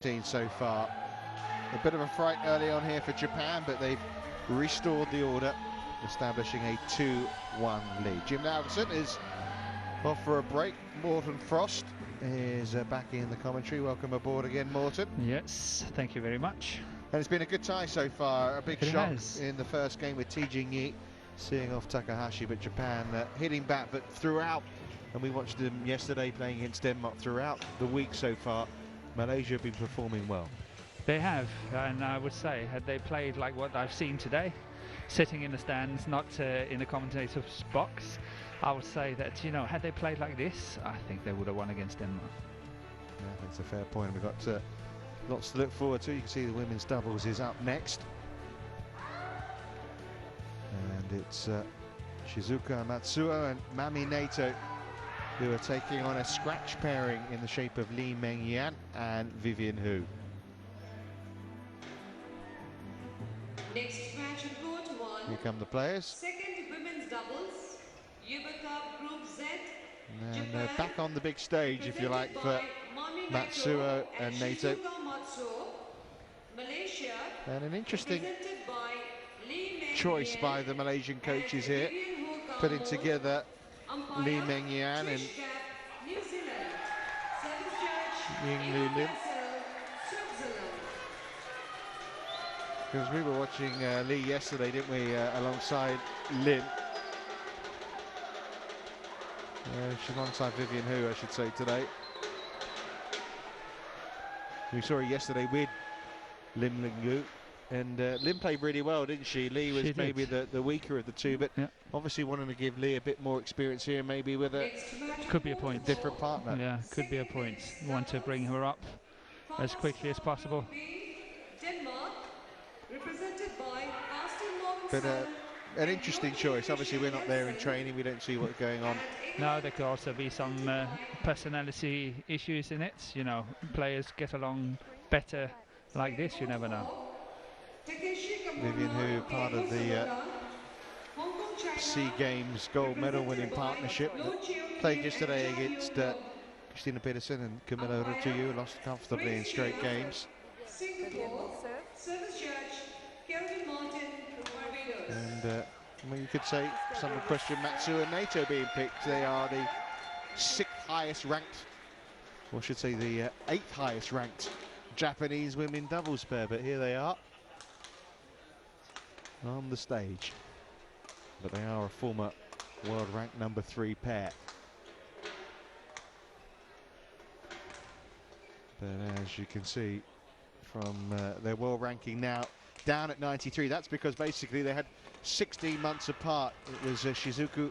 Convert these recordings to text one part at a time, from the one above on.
So far. A bit of a fright early on here for Japan, but they've restored the order, establishing a 2-1 lead. Jim Davidson is off for a break. Morten Frost is back in the commentary. Welcome aboard again, Morten. Yes, thank you very much. And it's been a good tie so far. A big It shock has. in the first game with Tijin Yi seeing off Takahashi, but Japan hitting back, but throughout, and we watched them yesterday playing against Denmark, throughout the week so far, Malaysia have been performing well. They have, and I would say, had they played like what I've seen today, sitting in the stands, not in the commentator's box, I would say that, you know, had they played like this, I think they would have won against Denmark. Yeah, I think it's a fair point. We've got lots to look forward to. You can see the women's doubles is up next. And it's Shizuka Matsuo and Mami Nato who are taking on a scratch pairing in the shape of Lee Meng-Yan and Vivian Hu. Next match in court one. Here come the players. Second women's doubles, Uber Cup Group Z. And they're back on the big stage, if you like, for Matsuo and Nato. Malaysia, and an interesting by choice by the Malaysian coaches here, putting together Lee Meng-Yan and Ying Lim. Because we were watching Lee yesterday, didn't we, alongside Lim. She's alongside Vivian Hu, I should say, today. We saw her yesterday with Lim Ling-gu. And Lim played really well, didn't she? Lee was maybe the weaker of the two, but obviously wanting to give Lee a bit more experience here, maybe with a could be a point. Different partner. Yeah, could be a point. Want to bring her up as quickly as possible. Denmark, represented by But an interesting choice. Obviously, we're not there in training. We don't see what's going on. No, there could also be some personality issues in it. You know, players get along better like this. You never know. Vivian Hu, part of the SEA Games gold medal winning partnership, played yesterday against Christina Pedersen and Camilla Rutuyu, lost comfortably in straight games. And well, you could say some would question Matsuo and Nato being picked. They are the 6th highest ranked, or I should say the 8th highest ranked Japanese women doubles pair, but here they are on the stage. But they are a former world ranked number 3 pair. But as you can see from their world ranking now down at 93, that's because basically they had 16 months apart. It was Shizuku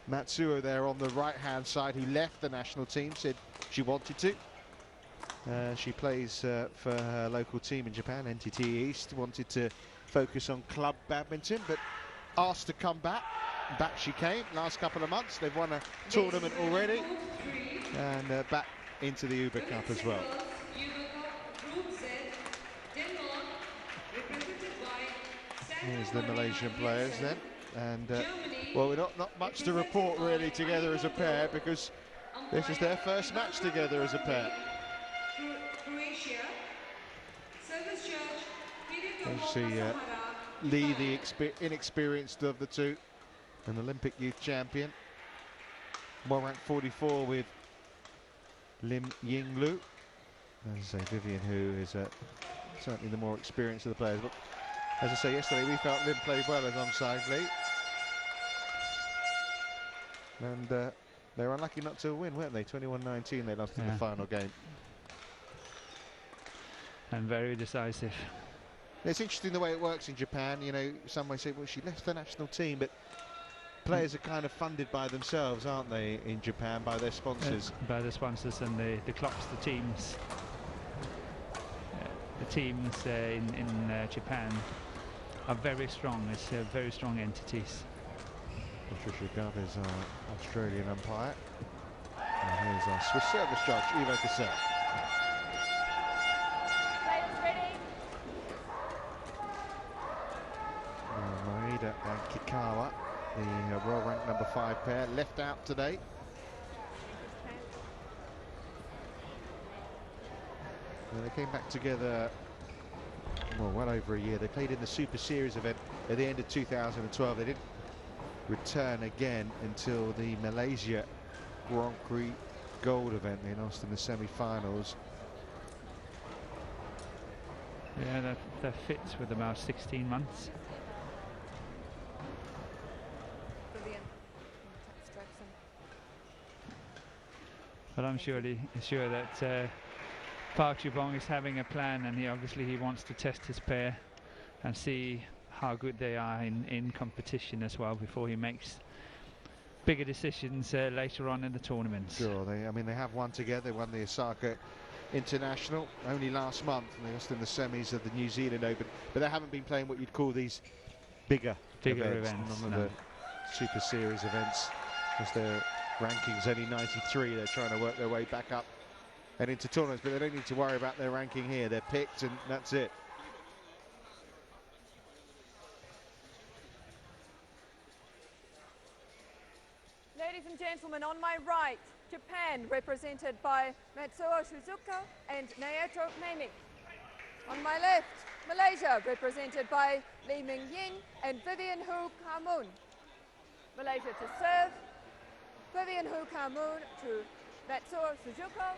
Matsuo there on the right hand side who left the national team, said she wanted to. She plays for her local team in Japan, NTT East, wanted to focus on club badminton, but asked to come back. Back she came last couple of months. They've won a tournament already, and back into the Uber Cup as well. Here's the Malaysian players then, and well, we're not much to report really together as a pair, because this is their first match together as a pair. You see Lee, the inexperienced of the two, an Olympic youth champion, world ranked 44 with Lim Ying-lu. As I say, Vivian Hu is certainly the more experienced of the players. But as I say, yesterday we felt Lim played well alongside Lee. And they were unlucky not to win, weren't they? 21-19 they lost in the final game. And very decisive. It's interesting the way it works in Japan. You know, some may say, well, she left the national team, but players are kind of funded by themselves, aren't they, in Japan, by their sponsors? By the sponsors and the clubs, the teams. The teams in Japan are very strong. It's very strong entities. Patricia Gov is our Australian umpire. And here's our Swiss service judge, Ivo Cassell. Maeda and Kikawa, the world ranked number 5 pair, left out today. And they came back together, well over a year. They played in the Super Series event at the end of 2012. They didn't return again until the Malaysia Grand Prix Gold event. They lost in the semi-finals. Yeah, that fits with about 16 months. Brilliant. But I'm sure that Park Ju-bong is having a plan, and he wants to test his pair and see how good they are in competition as well before he makes bigger decisions later on in the tournament. Sure, they have won together. They won the Osaka International only last month, and they lost in the semis of the New Zealand Open. But they haven't been playing what you'd call these bigger events. None of the Super Series events, because their ranking's only 93. They're trying to work their way back up and into tournaments, but they don't need to worry about their ranking here. They're picked, and that's it. Ladies and gentlemen, on my right, Japan, represented by Matsuo Shizuka and Naoto Memi. On my left, Malaysia, represented by Lee Ming-yin and Vivian Hu Ka-moon. Malaysia to serve, Vivian Hu Ka-moon to Matsuo Shizuka.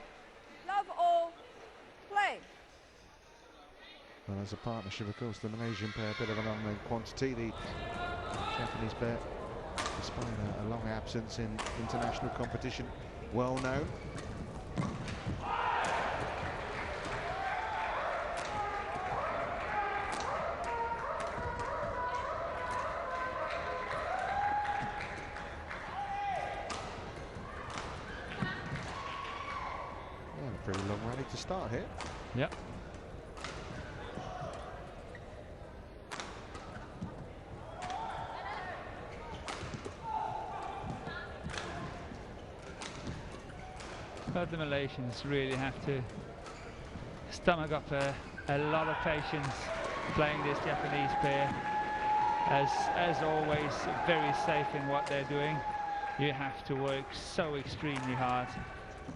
Love all, play. Well, as a partnership, of course, the Malaysian pair, a bit of an unknown quantity. The Japanese pair, despite a long absence in international competition, well known. Yeah, a pretty long rally to start here. Yep. But the Malaysians really have to stomach up a lot of patience playing this Japanese pair. As always, very safe in what they're doing. You have to work so extremely hard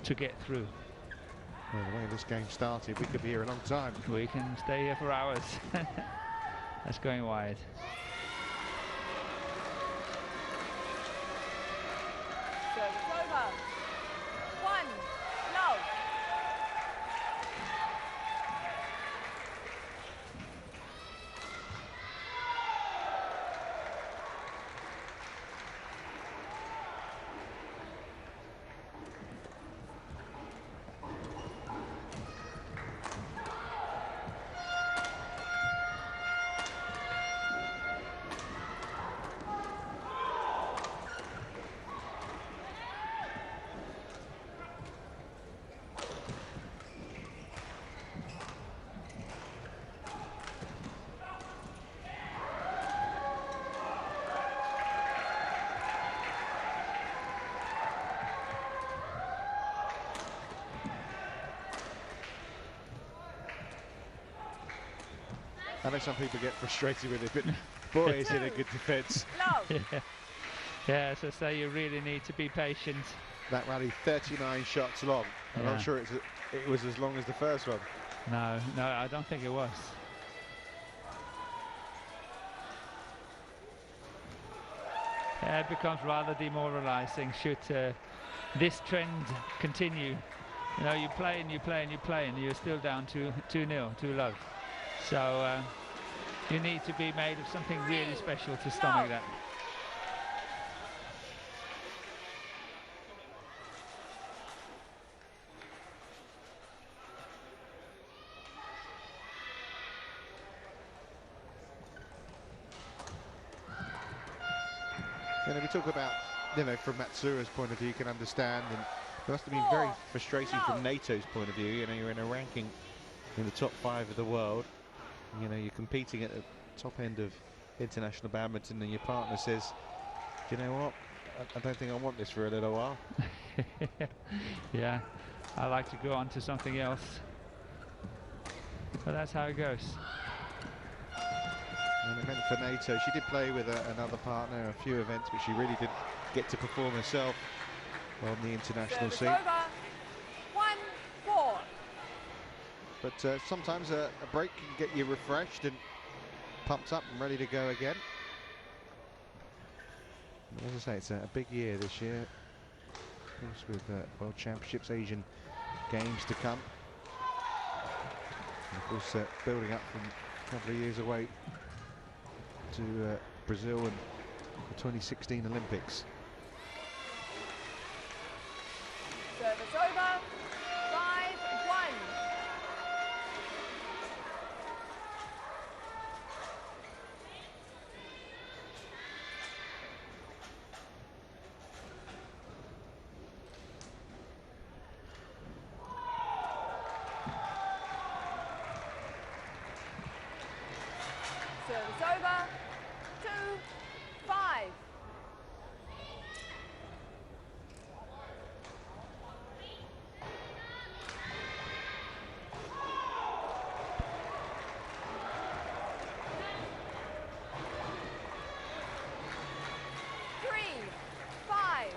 to get through. Well, the way this game started, we could be here a long time. We can stay here for hours. That's going wide. Service over. 1, love. I know some people get frustrated with it, but boy, is it a good defence. Love. Yeah, as I say, you really need to be patient. That rally, 39 shots long. I'm Yeah. not sure it was as long as the first one. No, I don't think it was. Yeah, it becomes rather demoralising should this trend continue. You know, you play and you play and you play and you're still down 2-0, 2 love. So you need to be made of something really special to stomach that. And if you talk about, from Matsuo's point of view, you can understand, and it must have been very frustrating from NATO's point of view. You're in a ranking in the top 5 of the world. You're competing at the top end of international badminton, and your partner says, "Do you know what? I don't think I want this for a little while." Yeah, I like to go on to something else. But that's how it goes. And it meant for NATO, she did play with another partner, a few events, but she really didn't get to perform herself on the international Service scene. over. 1-4. but sometimes a break can get you refreshed and pumped up and ready to go again. And as I say, it's a big year this year, of course, with World Championships, Asian Games to come. And of course, building up from a couple of years away to Brazil and the 2016 Olympics. Service over. 5-1. Service over. 2-5.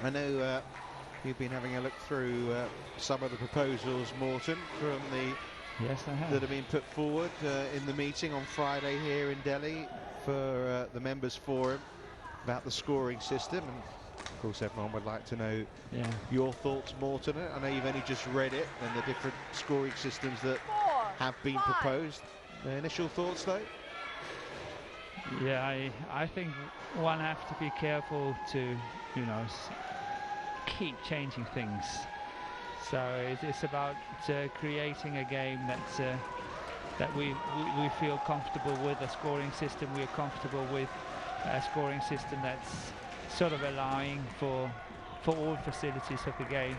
I know you've been having a look through some of the proposals, Morten, from the Yes, I have. that have been put forward in the meeting on Friday here in Delhi for the members forum about the scoring system, and of course everyone would like to know your thoughts, Morten. I know you've only just read it and the different scoring systems that 4, have been 5. proposed. Initial thoughts though? Yeah, I think one has to be careful to, you know, keep changing things. So it's about creating a game that's that we feel comfortable with, a scoring system we're comfortable with, a scoring system that's sort of allowing for all facilities of the game.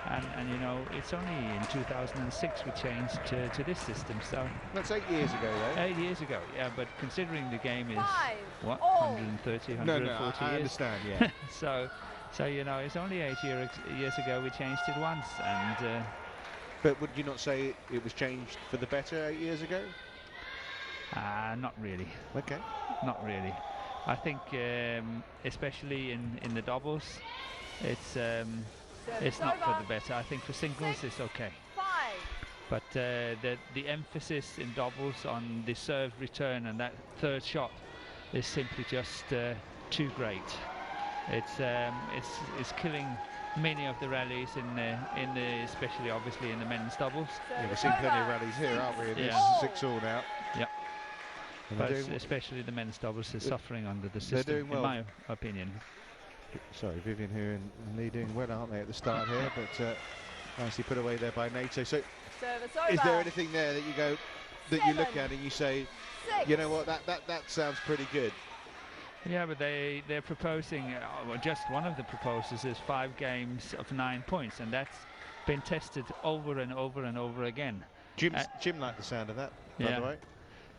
And you know, it's only in 2006 we changed to this system. So that's 8 years ago, though. 8 years ago, yeah. But considering the game is 5 what, all. 130, No, 140 I years. understand, yeah. So you know, it's only 8 years ago we changed it once, and But would you not say it was changed for the better 8 years ago? not really. Okay. Not really. I think, especially in the doubles, it's not for the better. I think for singles it's okay. 5. But the emphasis in doubles on the serve return and that third shot is simply just too great. It's killing many of the rallies in the especially obviously in the men's doubles. Yeah, we've seen plenty of rallies here, aren't we? In this 6-all now. Yep. And But they're doing, especially the men's doubles is suffering under the they're system, doing well. in my opinion. sorry, Vivian here and Lee doing well, aren't they, at the start here? But nicely put away there by NATO. So, Service over. is there anything there that you go, that you look at and you say, 6. you know what, that sounds pretty good? Yeah, but they're proposing, well, just one of the proposals is 5 games of 9 points, and that's been tested over and over and over again. Jim liked the sound of that, by the way.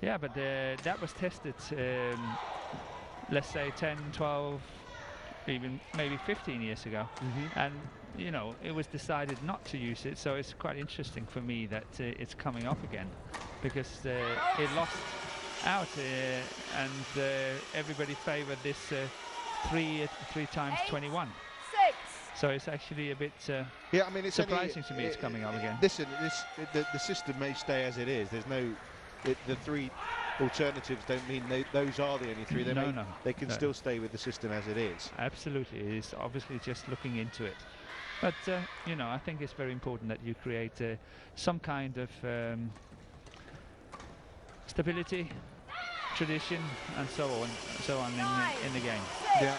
Yeah, but that was tested, let's say 10, 12, even maybe 15 years ago. And, you know, it was decided not to use it, so it's quite interesting for me that it's coming up again, because it lost out and everybody favored this 3 times 21. 6. So it's actually a bit Yeah, I mean, it's surprising to me it's coming up again. Listen, the system may stay as it is. There's no, the 3 alternatives don't mean those are the only 3. They can still stay with the system as it is. Absolutely, it's obviously just looking into it. But you know, I think it's very important that you create some kind of stability, tradition, and so on in the game. Yeah.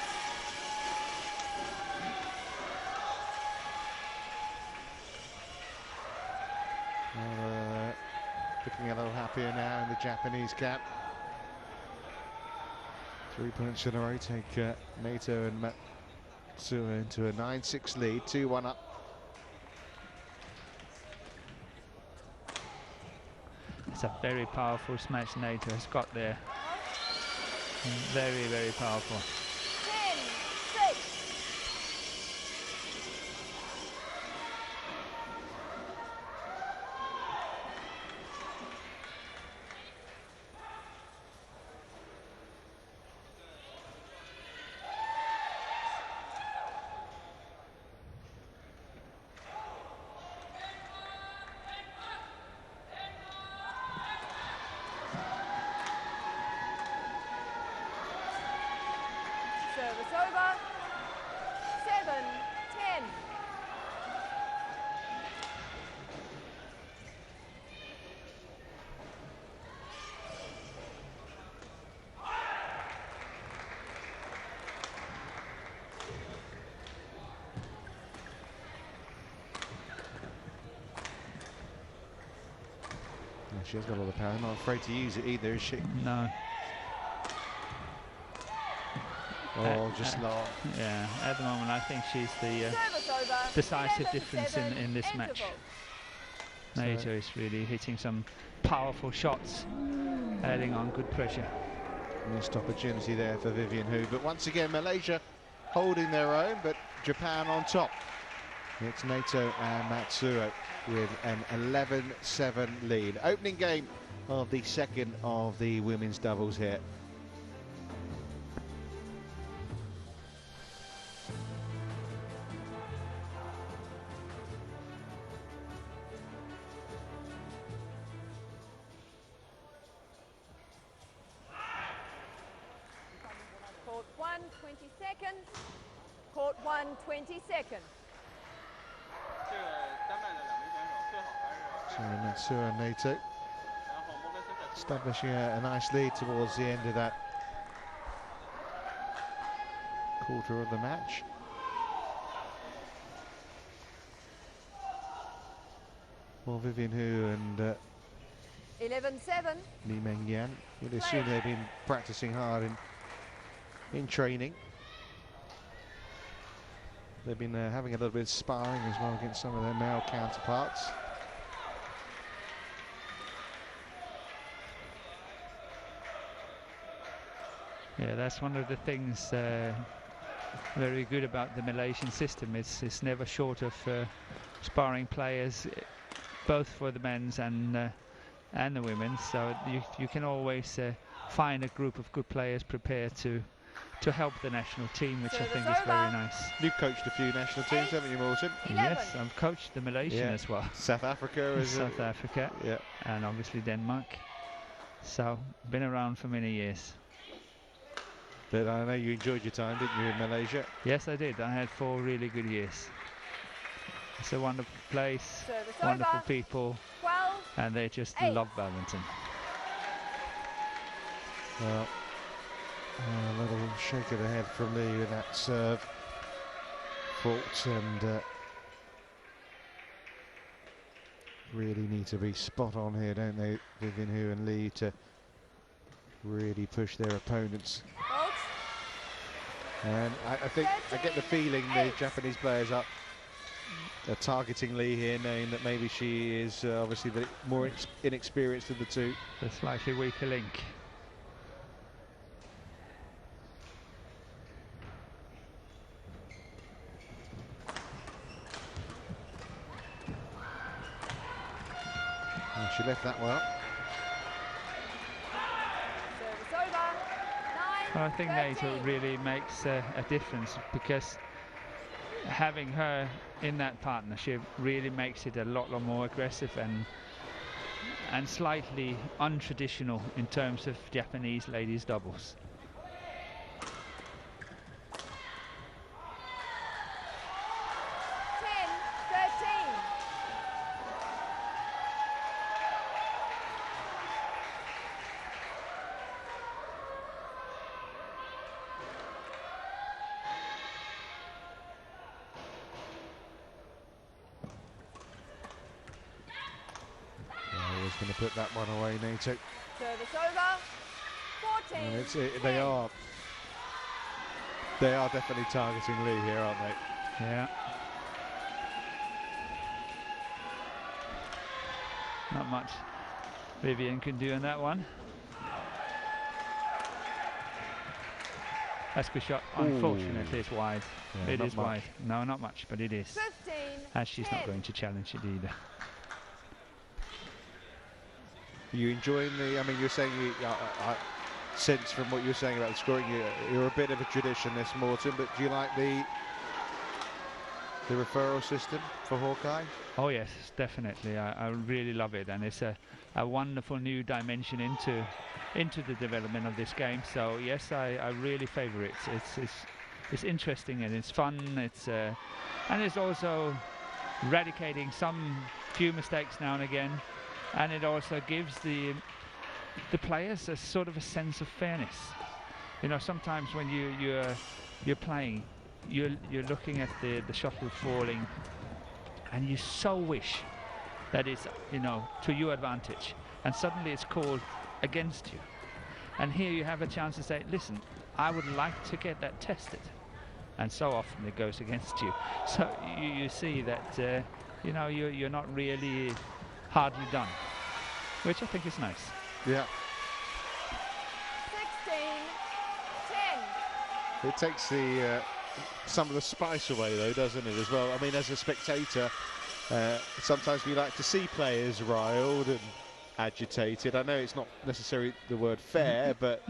Looking a little happier now in the Japanese camp. 3 points in a row take NATO and Matsuo into a 9-6 lead, 2-1 up. It's a very powerful smash NATO has got there. Very, very powerful. 10, 6. Service over. 7-10. She has got all the power. Not afraid to use it either, is she? No. Oh, just long. Yeah, at the moment I think she's the Service over. decisive 11-7 difference in this match. interval. Naito is really hitting some powerful shots, adding on good pressure. Missed opportunity there for Vivian Hu, but once again Malaysia holding their own, but Japan on top. It's Naito and Matsuo with an 11-7 lead. Opening game of the second of the women's doubles here. Court 1, 20 seconds. Court 1, 20 seconds. So Matsuo and Naito establishing a nice lead towards the end of that quarter of the match. Well, Vivian Hu and 11-7. Li Mengyan, you'd assume they've been practicing hard in training. They've been having a little bit of sparring as well against some of their male counterparts. Yeah, that's one of the things very good about the Malaysian system. It's never short of sparring players, both for the men's and the women's. So you can always find a group of good players prepared to help the national team, which I think is very nice. You've coached a few national teams, haven't you, Morton? 11. Yes, I've coached the Malaysian as well. South Africa as South Africa, yeah, and obviously Denmark. So been around for many years. but I know you enjoyed your time, didn't you, in Malaysia? Yes, I did. I had 4 really good years. It's a wonderful place, Service wonderful over. people, 12. and they just 8. love badminton. Well, a little shake of the head from Lee with that serve fault, and really need to be spot on here, don't they, Vivian Hu and Lee, to really push their opponents. Out. And I think I get the feeling the Japanese players are targeting Lee here, knowing that maybe she is obviously the more inexperienced of the two. The slightly weaker link. And she left that well. Service over. 9. I think 13. Naito really makes a difference, because having her in that partnership really makes it a lot more aggressive and slightly untraditional in terms of Japanese ladies doubles. Always going to put that one away, Naito. Service over. 14. And Ten. they are definitely targeting Lee here, aren't they? Yeah. Not much Vivian can do on that one. That's a good shot. Unfortunately, it's wide. Yeah, It not is much. wide. No, not much, but it is. 15. As she's not 10. going to challenge it either. Are you enjoying the? I mean, you're saying I sense from what you're saying about the scoring, you're a bit of a traditionalist, Morton. But do you like the referral system for Hawkeye? Oh yes, definitely. I really love it, and it's a wonderful new dimension into the development of this game. So yes, I really favour it. it's interesting and it's fun. It's and it's also eradicating some few mistakes now and again, and it also gives the players a sort of a sense of fairness. You know, sometimes when you're playing, you're looking at the shuttle falling, and you so wish that it's, you know, to your advantage, and suddenly it's called against you. And here you have a chance to say, listen, I would like to get that tested, and so often it goes against you. So you see that you know, you're not really hardly done, which I think is nice. Yeah. 16-10. It takes the some of the spice away, though, doesn't it, as well? I mean, as a spectator, sometimes we like to see players riled and agitated. I know it's not necessarily the word fair, but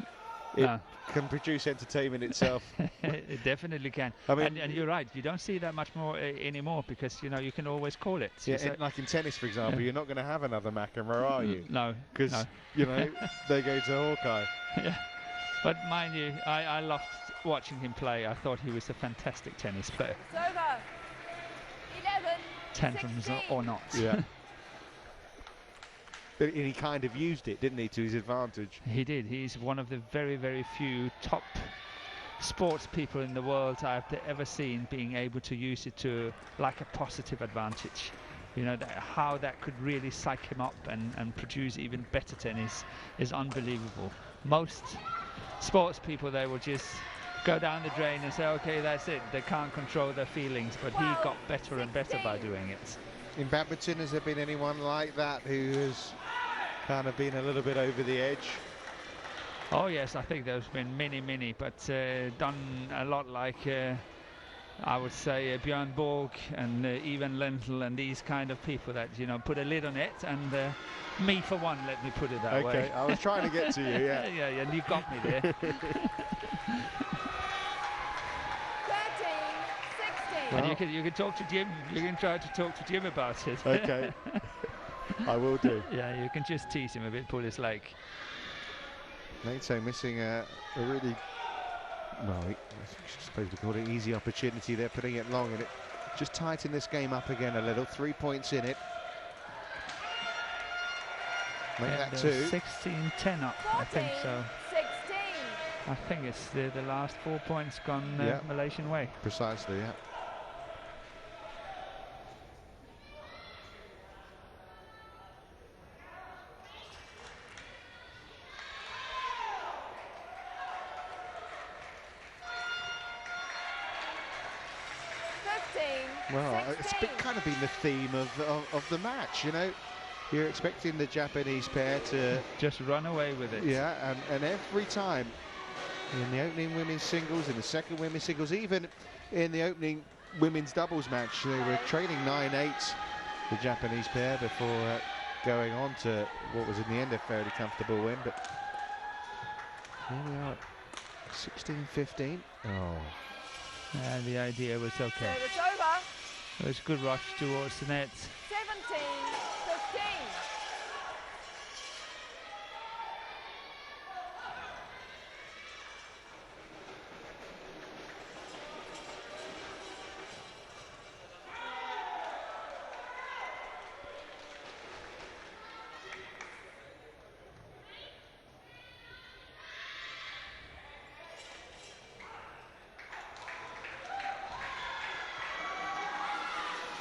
it can produce entertainment itself. It definitely can. I mean, and you're right, you don't see that much more anymore, because, you know, you can always call it. Yeah, like in tennis, for example, you're not going to have another McEnroe, are you? No. Because, you know, they go to Hawkeye. Yeah. But mind you, I loved watching him play. I thought he was a fantastic tennis player. It's over. 11. Tantrums 16. or not. Yeah. But he kind of used it, didn't he, to his advantage? He did. He's one of the very, very few top sports people in the world I've ever seen being able to use it to like a positive advantage. You know, how that could really psych him up and produce even better tennis is unbelievable. Most sports people, they will just go down the drain and say, okay, that's it. They can't control their feelings, but he got better and better by doing it. In badminton, has there been anyone like that who has kind of been a little bit over the edge? Oh yes, I think there's been many, but done a lot like I would say Björn Borg and Ivan Lendl and these kind of people that, you know, put a lid on it, and me for one, let me put it that way. Okay, I was trying to get to you, yeah. Yeah, you got me there. 13, 16. And you can talk to Jim. You can try to talk to Jim about it. Okay, I will do. Yeah, you can just tease him a bit, pull his leg. Nato missing a really, well, I suppose we call it easy opportunity. They're putting it long, and it just tighten this game up again a little. 3 points in it. Make And that 2. 16-10 up, 14, I think so. 16. I think it's the last 4 points gone Malaysian way. Precisely, yeah. Well, it's kind of been the theme of the match, you know. You're expecting the Japanese pair to just run away with it. Yeah, and every time in the opening women's singles, in the second women's singles, even in the opening women's doubles match, they were trailing 9-8, the Japanese pair, before going on to what was in the end a fairly comfortable win. But here we are, 16-15. Oh. And the idea was okay. It's over. It was a good rush towards the net. 17, 15.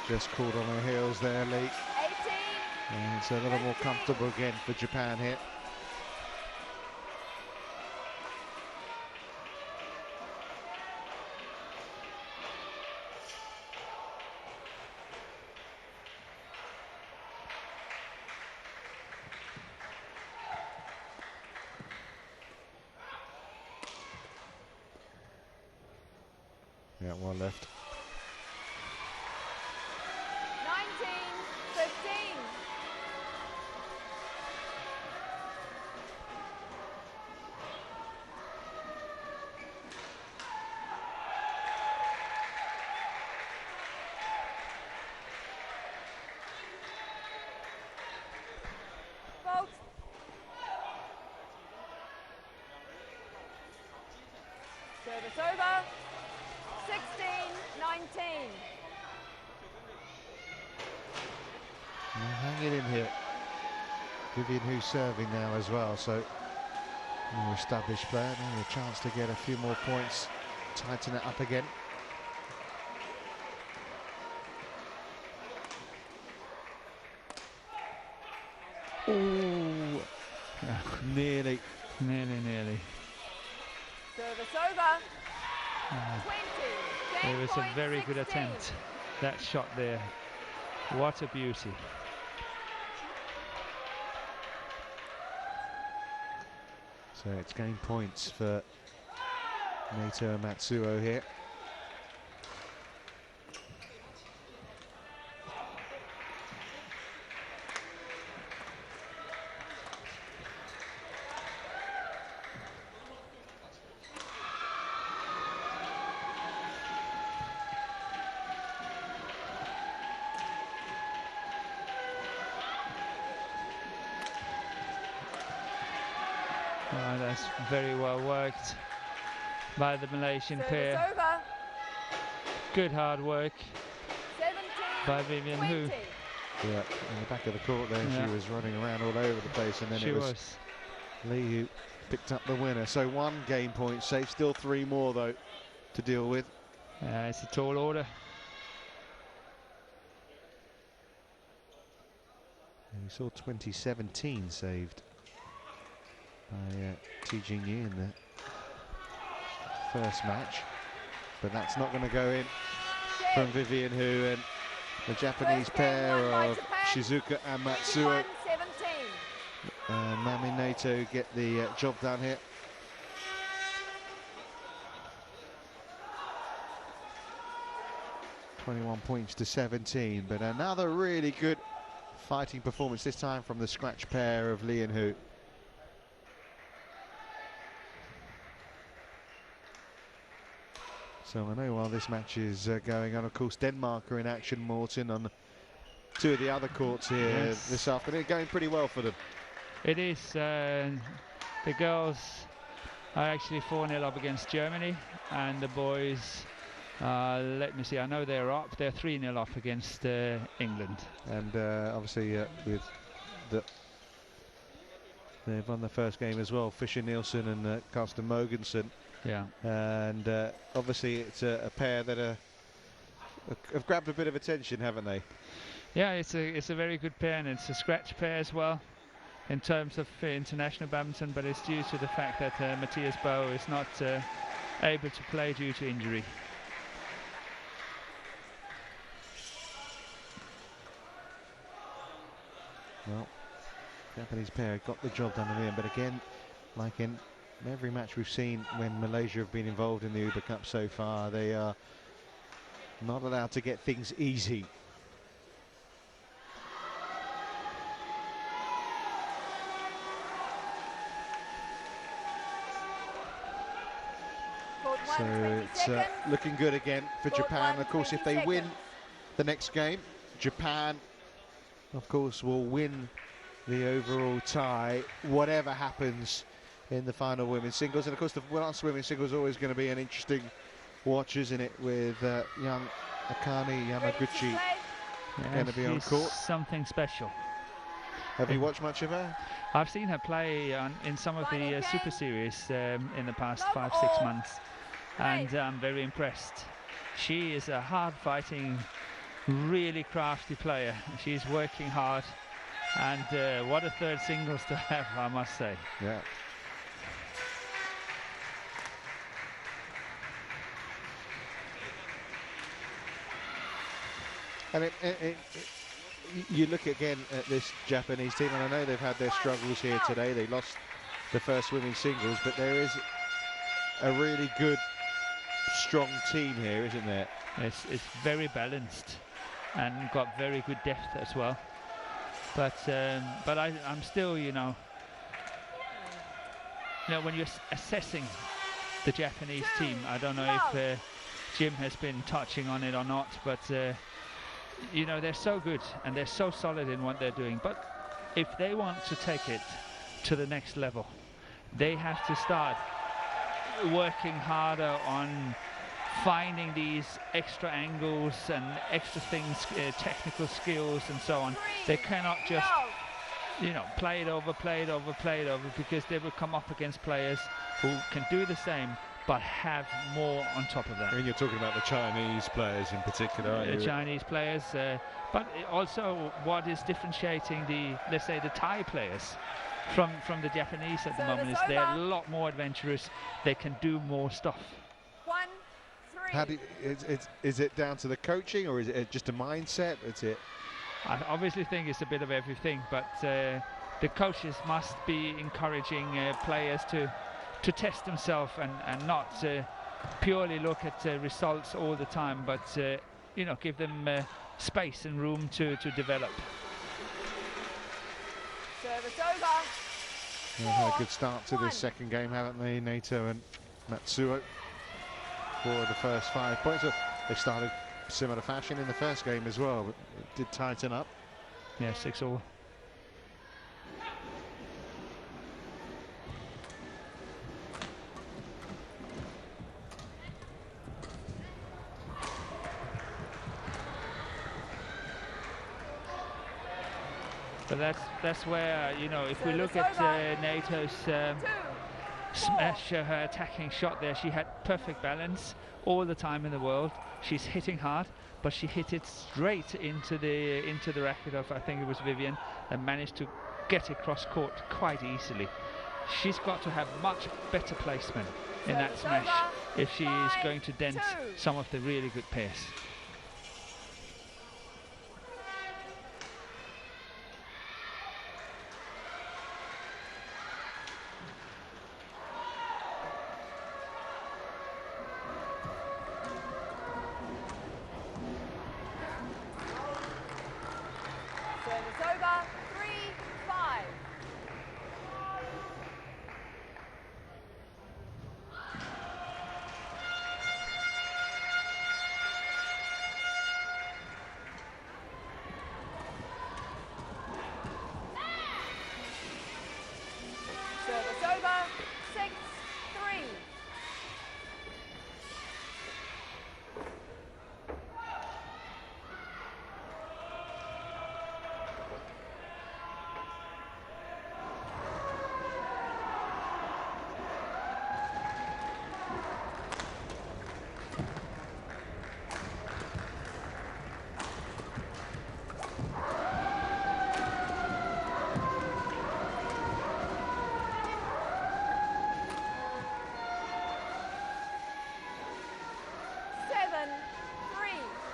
Just caught on her heels there, Lee. 18. And it's a little more comfortable again for Japan here. Yeah, one left. 19, 15. Fault. Service over. 16-19. Hanging in here. Vivian who's serving now as well, so more established player, now a chance to get a few more points, tighten it up again. Oh, nearly. Nearly. Service over. 20. It was a very good attempt, that shot there. What a beauty. So it's game points for Naito and Matsuo here. Oh, that's very well worked by the Malaysian pair. Service over. Good hard work 17. by Vivian Hu. 20. Yeah, in the back of the court there, Yeah. she was running around all over the place, and then She it was was. Lee who picked up the winner. So 1 game point save, still 3 more though to deal with. It's a tall order. And we saw 2017 saved by T Jing-Yi in the first match, but that's not going to go in from Vivian Hu, and the Japanese First game pair won by of Japan, Shizuka and Matsuo 21-17. Mami Naito get the job done here. (21 points to 17), but another really good fighting performance, this time from the scratch pair of Lee and Hu. So I know while this match is going on, of course, Denmark are in action, Morton, on 2 of the other courts here this afternoon. Going pretty well for them. It is. The girls are actually 4-0 up against Germany, and the boys, let me see, I know they're up. They're 3-0 up against England. And obviously with they've won the first game as well, Fisher Nielsen and Carsten Mogensen. Yeah. And obviously it's a pair that have grabbed a bit of attention, haven't they? Yeah, it's a very good pair, and it's a scratch pair as well in terms of international badminton, but it's due to the fact that Matthias Boe is not able to play due to injury. Well, Japanese pair got the job done in the end, but again, like in every match we've seen when Malaysia have been involved in the Uber Cup so far, they are not allowed to get things easy. So it's looking good again for Japan. Of course, if they win the next game, Japan, of course, will win the overall tie, whatever happens in the final women's singles. And of course, the last women's singles is always going to be an interesting watch, isn't it, with young Akane Yamaguchi going to be on court. Something special. Have you watched much of her? I've seen her play in some of the Super Series in the past 5-6 months, and I'm very impressed. She is a hard-fighting, really crafty player. She's working hard, and what a third singles to have, I must say. Yeah. And you look again at this Japanese team, and I know they've had their struggles here today. They lost the first women's singles, but there is a really good, strong team here, isn't there? It's very balanced and got very good depth as well. But I'm still, you know, when you're assessing the Japanese team, I don't know if Jim has been touching on it or not, but you know, they're so good and they're so solid in what they're doing. But if they want to take it to the next level, they have to start working harder on finding these extra angles and extra things, technical skills and so on. They cannot just, you know, play it over, because they will come up against players who can do the same but have more on top of that. I mean, you're talking about the Chinese players in particular, aren't you? Chinese players, but also what is differentiating the, let's say, the Thai players from the Japanese at the moment is they're a lot more adventurous. They can do more stuff. 1-3. How do you, is it down to the coaching, or is it just a mindset? I obviously think it's a bit of everything, but the coaches must be encouraging players to test themselves and not purely look at results all the time, but you know, give them space and room to develop. Service over. They've had a good start to this second game, haven't they, Naito and Matsuo, for the first 5 points. They started similar fashion in the first game as well, but it did tighten up. Yeah, 6-all. But that's where, you know, if we look at Naito's smash, her attacking shot there, she had perfect balance all the time in the world. She's hitting hard, but she hit it straight into the racket of, I think it was Vivian, and managed to get across court quite easily. She's got to have much better placement in that smash if she is going to dent some of the really good pairs.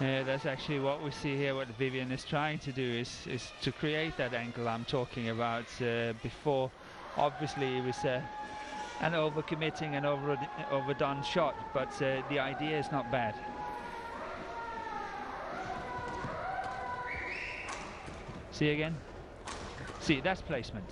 Yeah, that's actually what we see here. What Vivian is trying to do is to create that angle I'm talking about before. Obviously, it was an overcommitting and overdone shot, but the idea is not bad. See again? See, that's placement.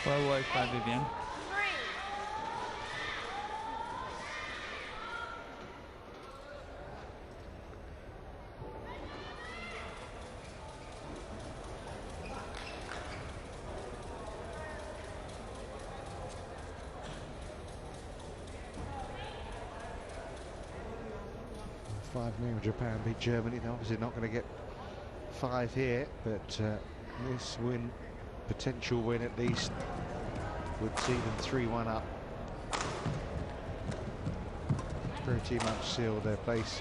Well worked by Vivian. 3. Japan beat Germany. They're obviously not going to get 5 here, but this win, potential win at least, would see them 3-1 up. Pretty much seal their place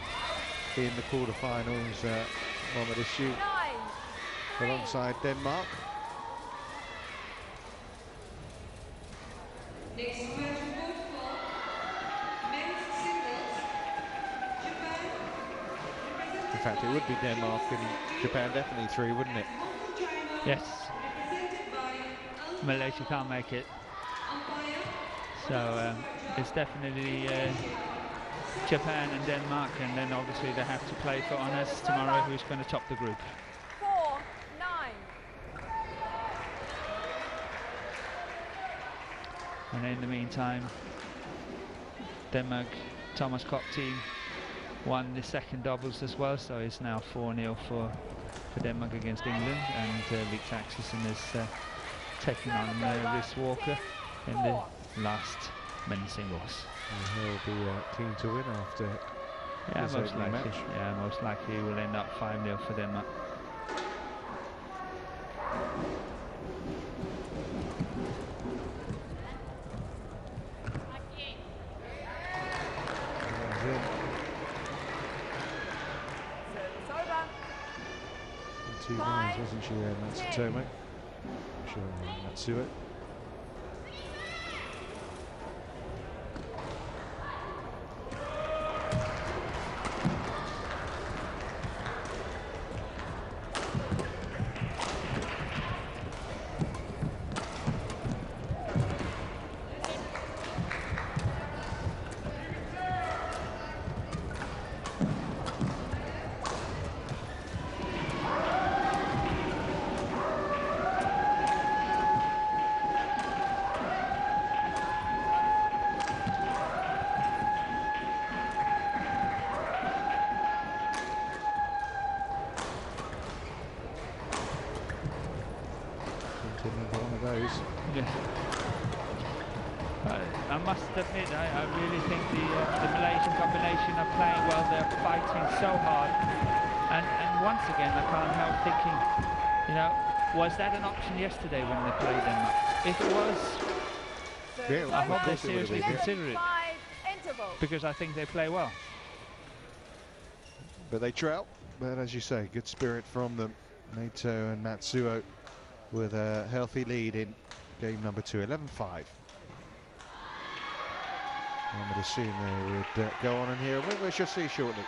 in the quarterfinals on the issue alongside Denmark. In fact, it would be Denmark and Japan definitely 3, wouldn't it? Yes. Malaysia can't make it. So it's definitely Japan and Denmark, and then obviously they have to play for honours tomorrow, who's going to top the group. 4-9. And in the meantime, Denmark, Thomas Koch team won the second doubles as well, so it's now 4-0 for Denmark against England, and Victor Axelsen is taking on Rhys Walker in the last men's singles. And he'll be keen to win after this most likely. match. Yeah, most likely he will end up 5-0 for Denmark. Two lines, wasn't she, Matsutomo? Sure, Matsuo. Yeah. I must admit, I really think the Malaysian combination are playing well. They're fighting so hard, and once again I can't help thinking, you know, was that an option yesterday when they played them? If it was, Yeah, I hope they seriously consider it, because I think they play well. But they trail. But as you say, good spirit from them. Naito and Matsuo with a healthy lead in game number 2, 11-5. I would assume they would go on in here. We shall see shortly.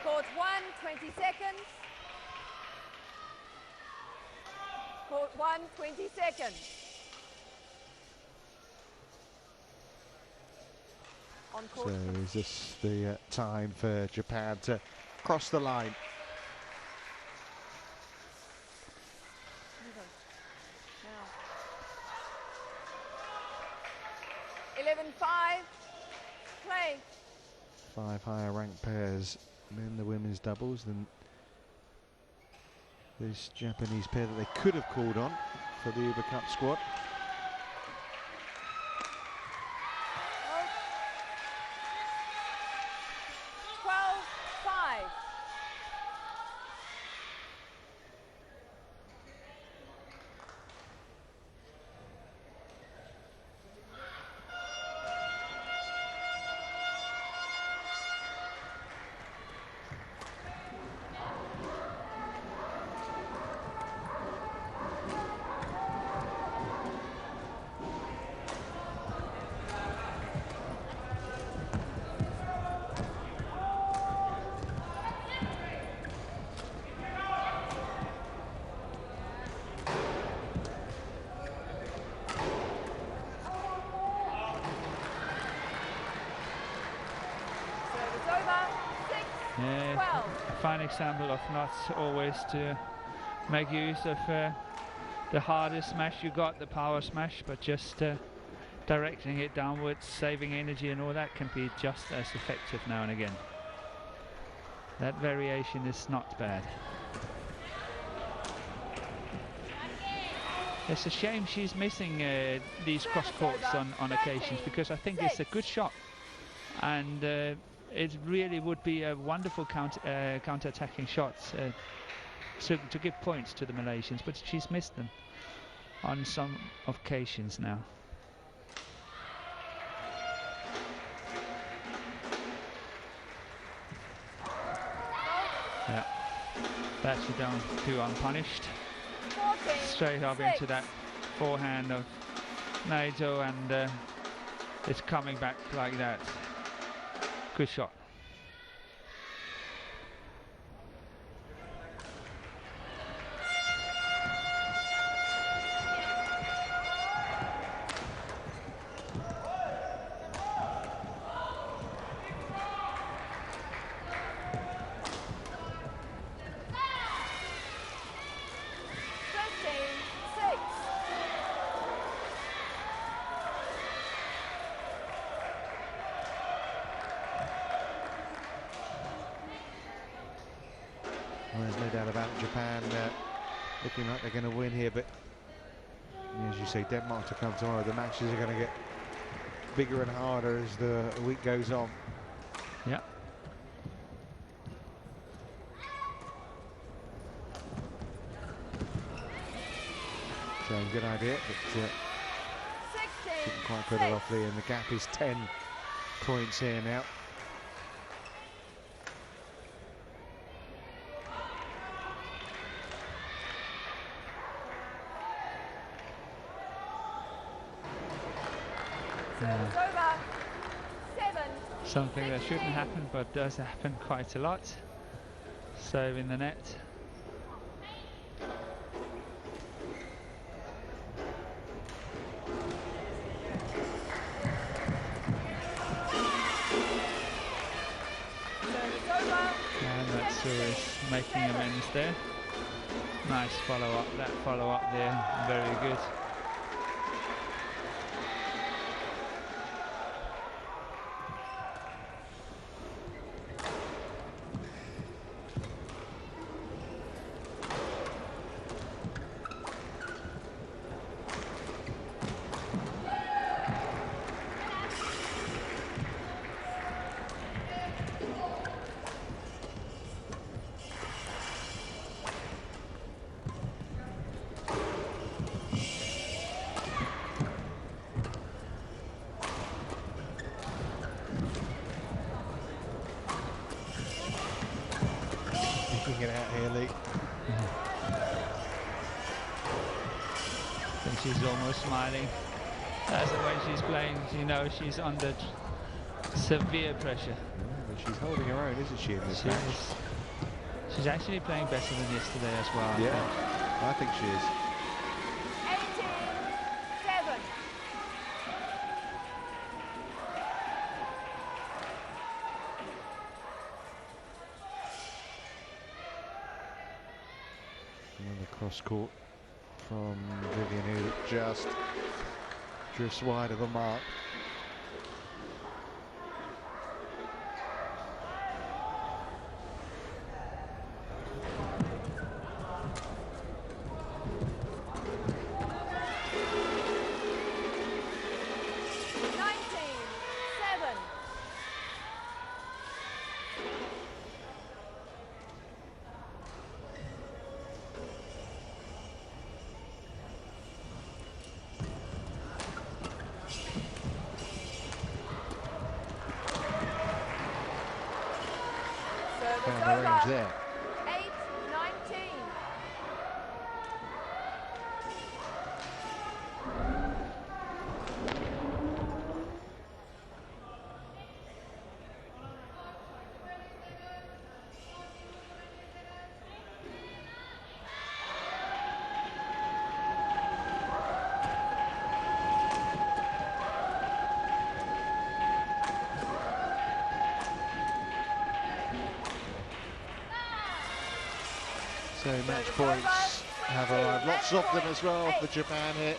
Court 1, 20 seconds. Court 1, 20 seconds. On court. So is this the time for Japan to cross the line? Now. 11-5. Play. 5 higher ranked pairs in the women's doubles than this Japanese pair that they could have called on for the Uber Cup squad. Yeah, a fine example of not always to make use of the hardest smash you got, the power smash, but just directing it downwards, saving energy and all that can be just as effective now and again. That variation is not bad. It's a shame she's missing these cross courts on occasions, because I think it's a good shot, and it really would be a wonderful counter-attacking shot to give points to the Malaysians, but she's missed them on some occasions now. That you don't do unpunished. 14, Straight up 6. into that forehand of Naito, and it's coming back like that. Good shot. Well, there's no doubt about it. Japan looking like they're going to win here, but as you say, Denmark to come tomorrow. The matches are going to get bigger and harder as the week goes on. Yeah. So good idea, but didn't quite put it off there, and the gap is 10 points here now. Over. 7. Something that shouldn't happen, but does happen quite a lot. Serve in the net. And that's making amends there. Nice follow-up. That follow-up there, very good. It out here, Lee. And she's almost smiling. That's the way she's playing. You know she's under severe pressure. Yeah, but she's holding her own, isn't she, in this match? She's actually playing better than yesterday as well. Yeah, I think she is. 18-7. And the cross court from Vivian, who just drifts wide of the mark. Found the range there. 8-19. So match points have arrived. Lots of them as well for Japan here.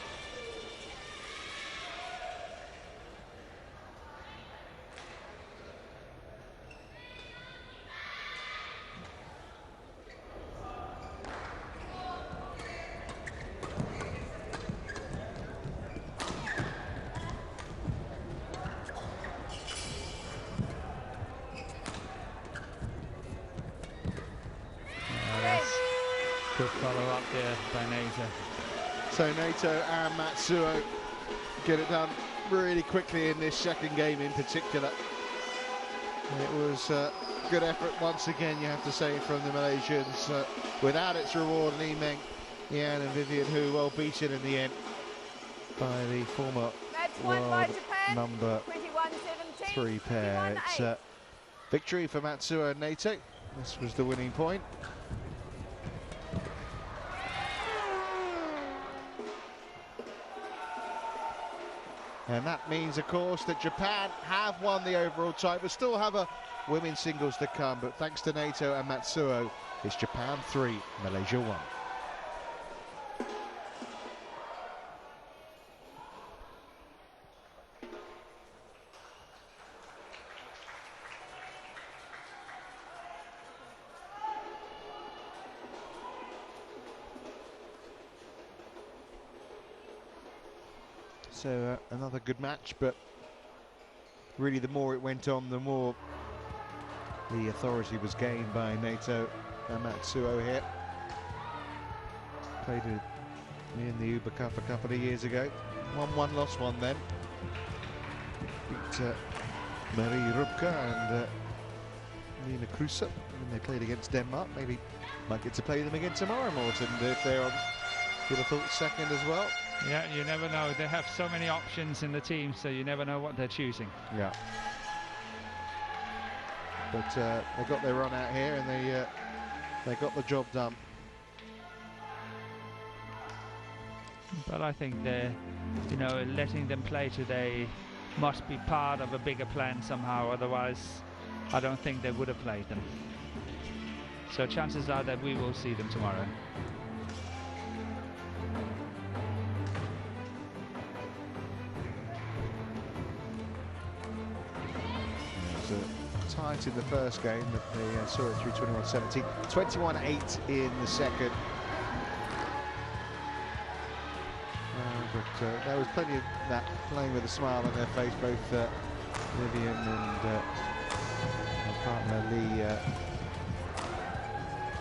Good follow-up there by Naito. So Naito and Matsuo get it done really quickly in this second game in particular. It was good effort once again, you have to say, from the Malaysians. Without its reward, Lee Meng, Yan and Vivian Hu well beaten in the end by the former world number 3 pair. It's a victory for Matsuo and Naito. This was the winning point. And that means, of course, that Japan have won the overall title. We still have a women's singles to come, but thanks to Naito and Matsuo, it's Japan 3, Malaysia 1. So another good match, but really the more it went on, the more the authority was gained by Naito and Matsuo here. Played in the Uber Cup a couple of years ago. Won one, lost one then. Beat Marie Rubka and Nina Kruse when they played against Denmark. Maybe might get to play them again tomorrow, Morton, if they're on, you'd have thought, second as well. Yeah, you never know. They have so many options in the team, so you never know what they're choosing. Yeah. But they got their run out here, and they got the job done. But I think they're, you know, letting them play today must be part of a bigger plan somehow. Otherwise, I don't think they would have played them. So chances are that we will see them tomorrow. Tight in the first game, but they saw it through 21-17, 21-8 in the second. But there was plenty of that playing with a smile on their face, both Vivian and her partner Lee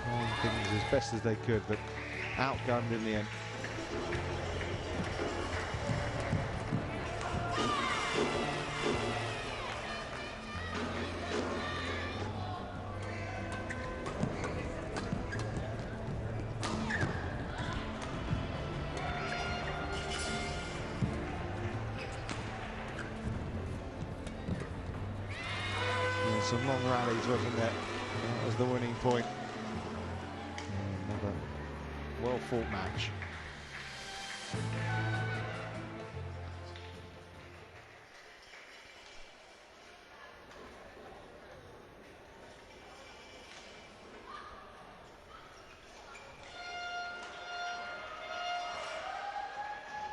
playing things as best as they could, but outgunned in the end. Some long rallies, wasn't there? That was the winning point. Another well-fought match.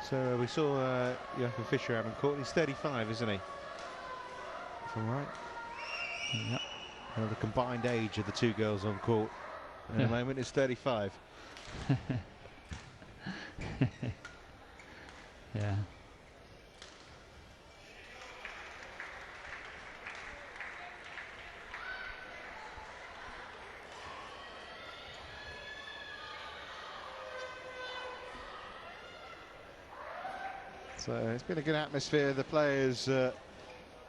So we saw Joachim Fischer having caught. He's 35, isn't he? If I'm right. Yep. The combined age of the two girls on court in a moment is 35. Yeah. So it's been a good atmosphere. The players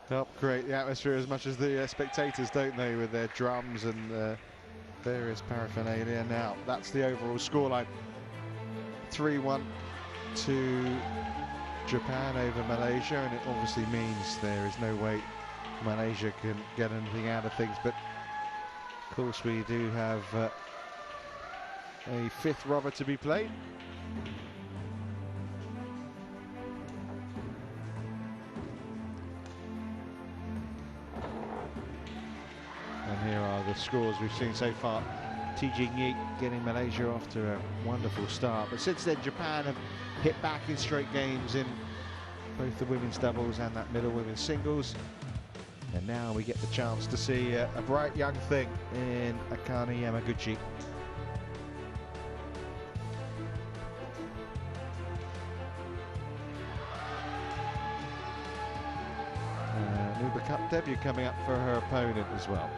help create the atmosphere as much as the spectators, don't they, with their drums and various paraphernalia. Now that's the overall scoreline: 3-1 to Japan over Malaysia, and it obviously means there is no way Malaysia can get anything out of things. But of course we do have a fifth rubber to be played. And here are the scores we've seen so far. Tijing Yi getting Malaysia off to a wonderful start, but since then Japan have hit back in straight games in both the women's doubles and that middle women's singles. And now we get the chance to see a bright young thing in Akane Yamaguchi. Uber Cup debut coming up for her opponent as well.